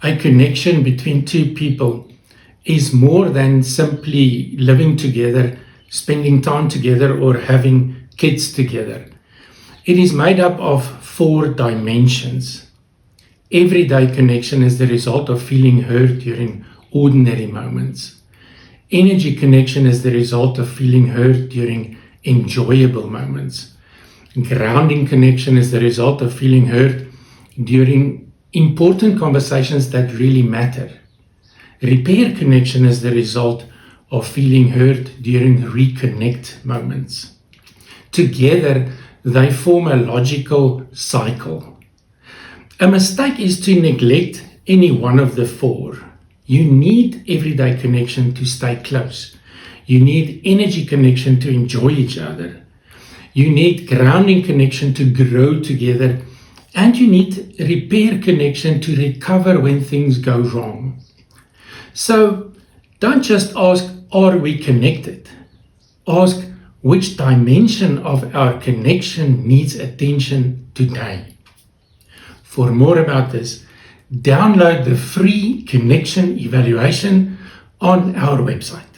A connection between two people is more than simply living together, spending time together, or having kids together. It is made up of 4 dimensions. Everyday connection is the result of feeling heard during ordinary moments. Energy connection is the result of feeling heard during enjoyable moments. Grounding connection is the result of feeling heard during important conversations that really matter. Repair connection is the result of feeling heard during reconnect moments. Together, they form a logical cycle. A mistake is to neglect any one of the 4. You need everyday connection to stay close. You need energy connection to enjoy each other. You need grounding connection to grow together. And you need repair connection to recover when things go wrong. So don't just ask, are we connected? Ask, which dimension of our connection needs attention today? For more about this, download the free connection evaluation on our website.